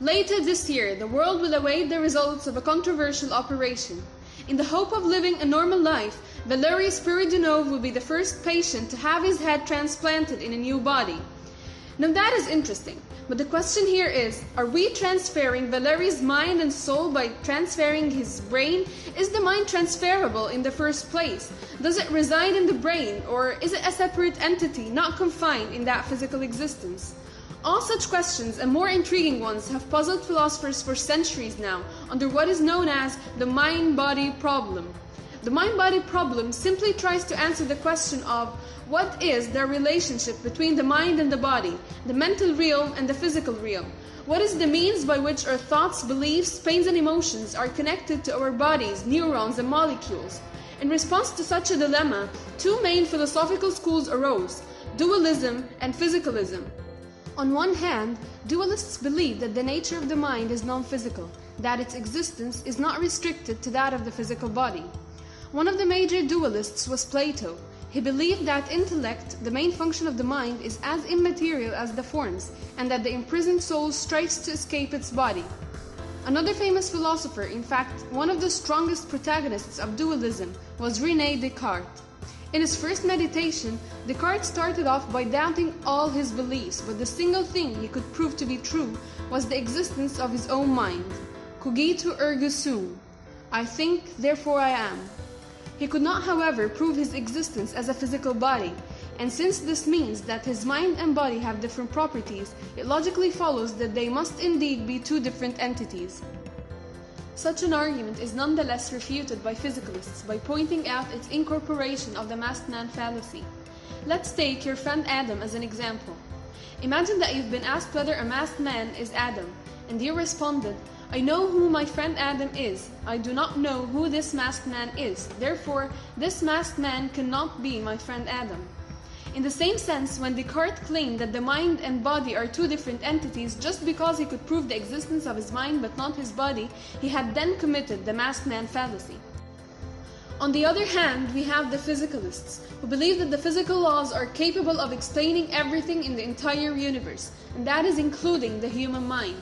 Later this year, the world will await the results of a controversial operation. In the hope of living a normal life, Valery Spiridonov will be the first patient to have his head transplanted in a new body. Now that is interesting, but the question here is, are we transferring Valery's mind and soul by transferring his brain? Is the mind transferable in the first place? Does it reside in the brain, or is it a separate entity not confined in that physical existence? All such questions, and more intriguing ones, have puzzled philosophers for centuries now under what is known as the mind-body problem. The mind-body problem simply tries to answer the question of what is the relationship between the mind and the body, the mental real and the physical real? What is the means by which our thoughts, beliefs, pains and emotions are connected to our bodies, neurons and molecules? In response to such a dilemma, two main philosophical schools arose, dualism and physicalism. On one hand, dualists believe that the nature of the mind is non-physical, that its existence is not restricted to that of the physical body. One of the major dualists was Plato. He believed that intellect, the main function of the mind, is as immaterial as the forms, and that the imprisoned soul strives to escape its body. Another famous philosopher, in fact, one of the strongest protagonists of dualism, was René Descartes. In his first meditation, Descartes started off by doubting all his beliefs, but the single thing he could prove to be true was the existence of his own mind. Cogito ergo sum. I think, therefore I am. He could not, however, prove his existence as a physical body, and since this means that his mind and body have different properties, it logically follows that they must indeed be two different entities. Such an argument is nonetheless refuted by physicalists by pointing out its incorporation of the masked man fallacy. Let's take your friend Adam as an example. Imagine that you've been asked whether a masked man is Adam, and you responded, I know who my friend Adam is. I do not know who this masked man is. Therefore, this masked man cannot be my friend Adam. In the same sense, when Descartes claimed that the mind and body are two different entities just because he could prove the existence of his mind but not his body, he had then committed the masked man fallacy. On the other hand, we have the physicalists, who believe that the physical laws are capable of explaining everything in the entire universe, and that is including the human mind.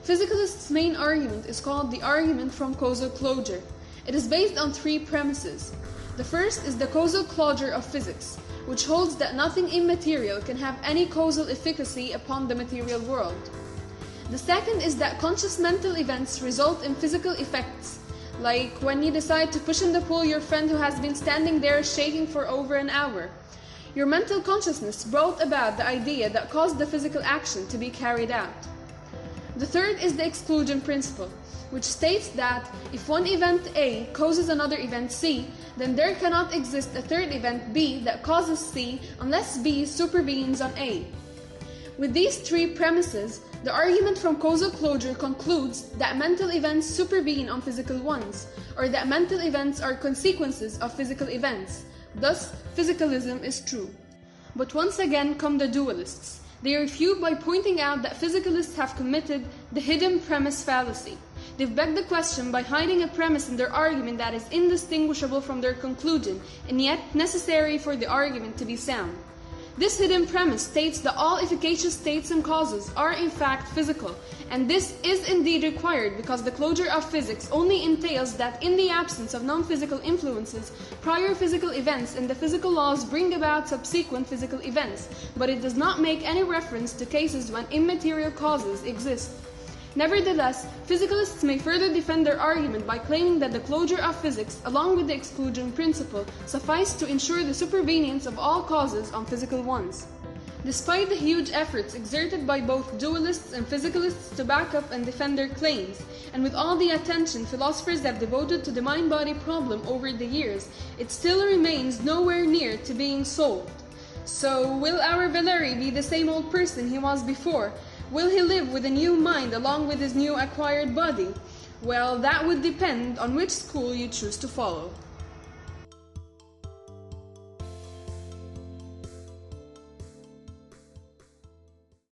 Physicalists' main argument is called the argument from causal closure. It is based on three premises. The first is the causal closure of physics, which holds that nothing immaterial can have any causal efficacy upon the material world. The second is that conscious mental events result in physical effects, like when you decide to push in the pool your friend who has been standing there shaking for over an hour. Your mental consciousness brought about the idea that caused the physical action to be carried out. The third is the exclusion principle, which states that if one event A causes another event C, then there cannot exist a third event B that causes C unless B supervenes on A. With these three premises, the argument from causal closure concludes that mental events supervene on physical ones, or that mental events are consequences of physical events. Thus, physicalism is true. But once again come the dualists. They refute by pointing out that physicalists have committed the hidden premise fallacy. They've begged the question by hiding a premise in their argument that is indistinguishable from their conclusion, and yet necessary for the argument to be sound. This hidden premise states that all efficacious states and causes are in fact physical, and this is indeed required because the closure of physics only entails that in the absence of non-physical influences, prior physical events and the physical laws bring about subsequent physical events, but it does not make any reference to cases when immaterial causes exist. Nevertheless, physicalists may further defend their argument by claiming that the closure of physics, along with the exclusion principle, suffice to ensure the supervenience of all causes on physical ones. Despite the huge efforts exerted by both dualists and physicalists to back up and defend their claims, and with all the attention philosophers have devoted to the mind-body problem over the years, it still remains nowhere near to being solved. So, will our Valery be the same old person he was before? Will he live with a new mind along with his new acquired body? Well, that would depend on which school you choose to follow.